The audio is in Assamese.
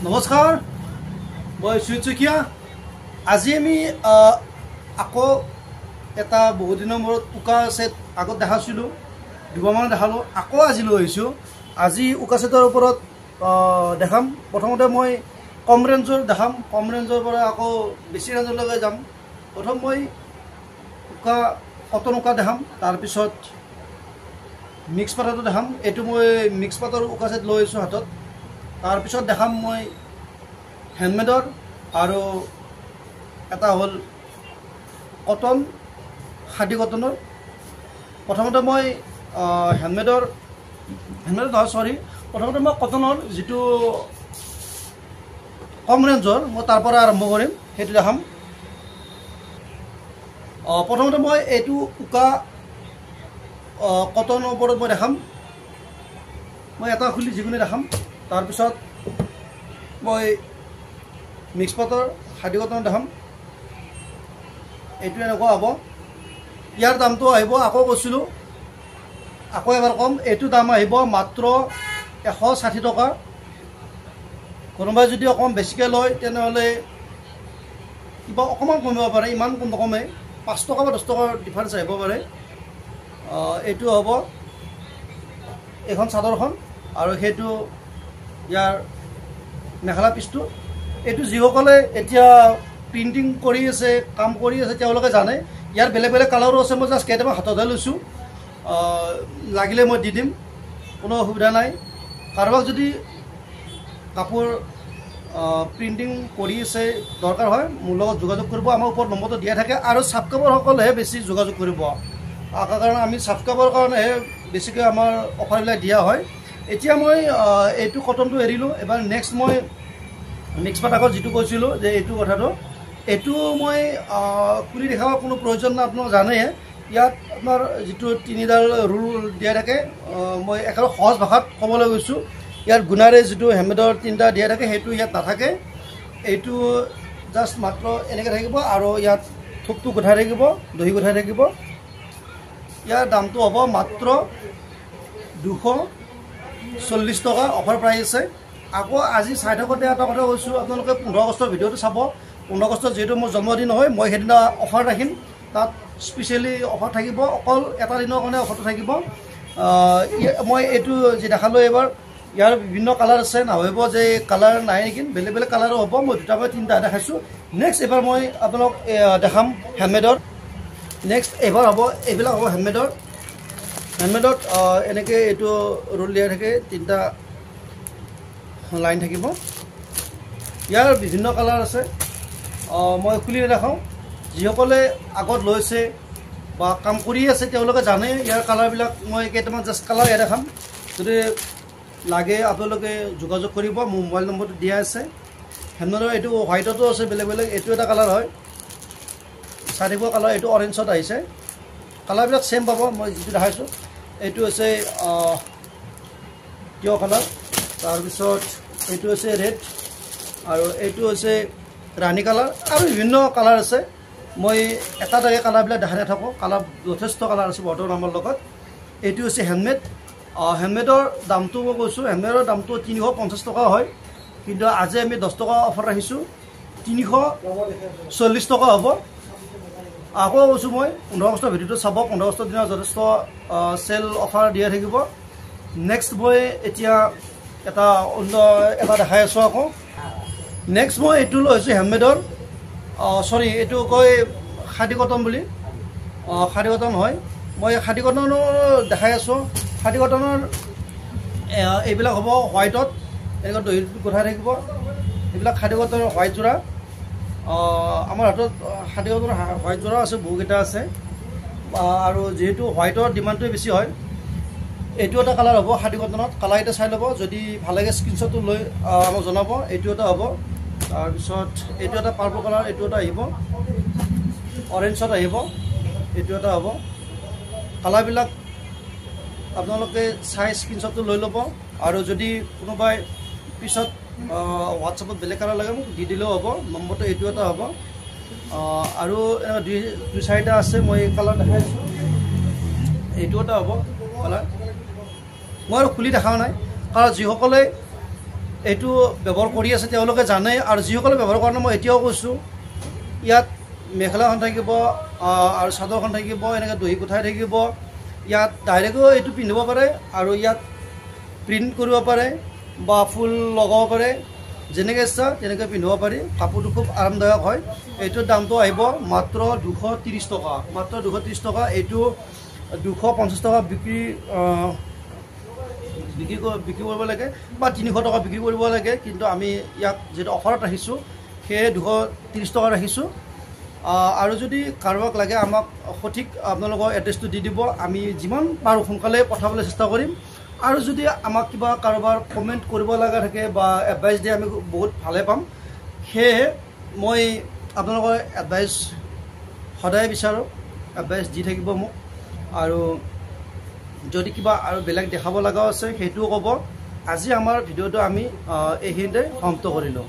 নমস্কাৰ মই সুচুকিয়া আজি আমি আকৌ এটা বহুত দিনৰ মূৰত উকা সেট আগত দেখাছিলো দুবাৰমান দেখালো আকৌ আজি লৈ আহিছো আজি উকা সেটৰ ওপৰত দেখাম প্ৰথমতে মই কম ৰেঞ্জৰ দেখাম কম ৰেঞ্জৰ পৰা আকৌ বেছি ৰেঞ্জলৈকে যাম প্ৰথম মই উকা কটন উকা দেখাম তাৰ পিছত মিক্স পাটৰটো দেখাম এটো মই মিক্স পাটৰ উকা সেট লৈ আহিছো হাতত তাৰ পিছত দেখাম মই হ্যান্ডমেডৰ আৰু এটা হল কটন খাদি কটনৰ প্ৰথমতে মই হ্যান্ডমেডৰ নহয় সৰি প্ৰথমতে মই কটনৰ যেটো কম ৰেঞ্জৰ মই তাৰ পৰা আৰম্ভ কৰিম হেতু দেখাম প্ৰথমতে মই এটো উকা কটনৰ ওপৰত মই দেখাম মই এটা খুলি যিকোনো দেখাম তাৰ পিছত মই মিক্স পাটৰ খাদি কটন দেখাম এটো এনেকুৱা হ'ব ইয়াৰ দামটো আহিব আকৌ কৈছিলো আকৌ এবাৰ কম এটো দাম আহিব মাত্ৰ 160 টকা কোনোবাই যদি অকম বেছিকৈ লয় তেনেহলে কিবা অকমান কমিব পাৰে ইমান কম কমে 5 টকা বা 10 টকাৰ ডিফাৰেন্স আহিব পাৰে এটো হ'ব এখন চাদৰখন আৰু হেতু ইয়াৰ মেখেলা পিছটো এটো যিসকলে এতিয়া প্ৰিন্টিং কৰি আছে কাম কৰি আছে তেওঁলোকে জানে ইয়াৰ বেলেগ বেলেগ কালাৰো আছে মই জাস্ট কেইটামান হাতত লৈছো লাগিলে মই দি দিম কোনো অসুবিধা নাই কাৰোবাক যদি কাপোৰ প্ৰিন্টিং কৰি আছে দৰকাৰ হয় মোৰ লগত যোগাযোগ কৰিব আমাৰ ওপৰত নম্বৰটো দিয়া থাকে আৰু সাবস্ক্ৰাইবাৰ সকলেহে বেছি যোগাযোগ কৰিব কাৰণ আমি সাবস্ক্ৰাইবাৰ কাৰণে বেছিকৈ আমাৰ অফাৰবিলাক দিয়া হয় এতিয়া মই এইটো কটনটো এৰিলো এবাৰ নেক্সট মই মিক্স পাটৰ যেটো কৈছিলো যে এইটো কথাটো এটো মই কুলি দেখাব কোনো প্ৰয়োজন নাই আপোনাক জানে ইয়াত আপোনাৰ যেটো তিনিডাল ৰুল দিয়া থাকে মই একেবাৰে সহজ ভাষাত ক'বলৈ গৈছো ইয়াৰ গুণাৰে যেটো হ্যান্ডমেডৰ তিনটা দিয়া থাকে হেতু ইয়াত নাথাকে এইটো জাস্ট মাত্ৰ এনেকৈ থাকিব আৰু ইয়াত থুপটো গঠাই থাকিব দহি গঠাই থাকিব ইয়াৰ দামটো হ'ব মাত্ৰ 240 টকা অফাৰ প্ৰাইস আছে আকৌ আজি চাই থাকোতে এটা কথা কৈছো আপোনালোকে 15 আগষ্টৰ ভিডিওটো চাব 15 আগষ্ট যেটো মোৰ জন্মদিন হয় মই হেদিনা অফাৰ ৰাখিম তাত স্পেশালি অফাৰ থাকিব অকল এটা দিনৰ কাৰণে অফাৰটো থাকিব মই এটো যে দেখালো এবাৰ ইয়াৰ বিভিন্ন কালাৰ আছে নাভাবিব যে কালাৰ নাই নেকি বেলেগ বেলেগ কালাৰো হ'ব মই দুটা বা তিনটা দেখাইছো নেক্সট এবাৰ মই আপোনালোক দেখাম হ্যান্ডমেডৰ নেক্সট এবাৰ হ'ব এবিলাক হ'ব হ্যান্ডমেডত এনেকে এটো ৰোল দিয়া থাকে তিনটা লাইন থাকিব ইয়াৰ বিভিন্ন কালাৰ আছে মই খুলি দেখাও যিসকলে আগত লৈছে বা কাম কৰি আছে তেওঁলোকে জানে ইয়াৰ কালাৰ বিলাক মই কেইটামান জাস্ট কালাৰ ইয়াত দেখাম যদি লাগে আপোনালোকে যোগাযোগ কৰিব মোৰ মোবাইল নম্বৰটো দিয়া আছে হ্যান্ডমেডৰ এটো হোৱাইটতো আছে বেলেগ বেলেগ এটো এটা কালাৰ হয় চাৰিটা কালাৰ এটো অৰেঞ্জত আহিছে কালাৰ বিলাক সেম পাব মই যেটো দেখাইছো এটো আছে কিয় কালাৰ তাৰ পিছত এটো আছে ৰেড আৰু এটো আছে ৰাণী কালাৰ আৰু বিভিন্ন কালাৰ আছে মই এটা টাইপ কালাৰ বিলাক দেখাই থাকো কালাৰ যথেষ্ট কালাৰ আছে বটৰ নামৰ লগত এটো আছে হ্যান্ডমেড হ্যান্ডমেডৰ দামটো মই কৈছো হ্যান্ডমেডৰ দামটো 350 টকা হয় কিন্তু আজি আমি 10 টকা অফাৰ ৰাখিছো 340 টকা হ'ব আকৌ কৈছো মই 15 আগষ্টৰ ভিডিওটো চাব 15 আগষ্টৰ দিনা যথেষ্ট সেল অফাৰ দিয়া থাকিব নেক্সট মই এতিয়া এটা অন্য এটা দেখাই আছো আকৌ নেক্সট মই এটো লৈছো হ্যান্ডমেডৰ সৰি এটো কয় খাদি কটন বুলি খাদি কটন হয় মই খাদি কটনৰ দেখাই আছো খাদি কটনৰ এইবিলাক হ'ব হোৱাইটত এনেকৈ দহি গঠাই থাকিব এইবিলাক খাদি কটনৰ হোৱাইট জোৰা আমাৰ হাতত খাদি কটনৰ হোৱাইট জোৰা আছে বহুকেইটা আছে আৰু যেহেতু হোৱাইটৰ ডিমাণ্ডটো বেছি হয় এটো এটা কালাৰ হ'ব খাদি কটনত কালাৰ এটা চাই ল'ব যদি ভাল লাগে স্ক্ৰিনশ্বটটো লৈ আমাক জনাব এটো এটা হ'ব তাৰ পিছত এটো এটা পাৰ্পল কালাৰ এটো এটা আহিব অৰেঞ্জত আহিব এটো এটা হ'ব কালাৰ বিলাক আপোনালোকে চাই স্ক্ৰিনশ্বটটো লৈ ল'ব আৰু যদি কোনোবাই পিছত হোৱাটছআপত বেলেগ কালাৰ লাগে মোক দি দিলেও হ'ব নম্বৰটো এটো এটা হ'ব আৰু দুই চাৰিটা আছে মই কালাৰ দেখাইছো এটো এটা হ'ব কালাৰ মই খুলি দেখাও নাই কাৰণ যিসকলে এইটো ব্যৱহাৰ কৰি আছে তেওঁলোকে জানে আৰু যিসকলে ব্যৱহাৰ কৰা নাই মই এতিয়াও কৈছোঁ ইয়াত মেখেলাখন থাকিব আৰু চাদৰখন থাকিব এনেকৈ দহি গুঠাই থাকিব ইয়াত ডাইৰেক্টও এইটো পিন্ধিব পাৰে আৰু ইয়াত প্ৰিণ্ট কৰিব পাৰে বা ফুল লগাব পাৰে যেনেকৈ ইচ্ছা তেনেকৈ পিন্ধিব পাৰি কাপোৰটো খুব আৰামদায়ক হয় এইটোৰ দামটো আহিব মাত্ৰ 230 টকা মাত্ৰ 230 টকা এইটো 250 টকা বিক্ৰী কৰিব লাগে বা 300 টকা বিক্ৰী কৰিব লাগে কিন্তু আমি ইয়াক যিটো অফাৰত ৰাখিছোঁ সেয়ে 230 টকা ৰাখিছোঁ আৰু যদি কাৰোবাক লাগে আমাক সঠিক আপোনালোকৰ এড্ৰেছটো দি দিব আমি যিমান পাৰোঁ সোনকালে পঠাবলৈ চেষ্টা কৰিম আৰু যদি আমাক কিবা কাৰোবাৰ কমেণ্ট কৰিব লগা থাকে বা এডভাইচ দিয়ে আমি বহুত ভালে পাম সেয়ে মই আপোনালোকৰ এডভাইচ সদায় বিচাৰোঁ এডভাইচ দি থাকিব মোক আৰু যদি কিবা আৰু বেলেগ দেখাব লগাও আছে সেইটোও ক'ব আজি আমাৰ ভিডিঅ'টো আমি এইখিনিতে সমাপ্ত কৰিলোঁ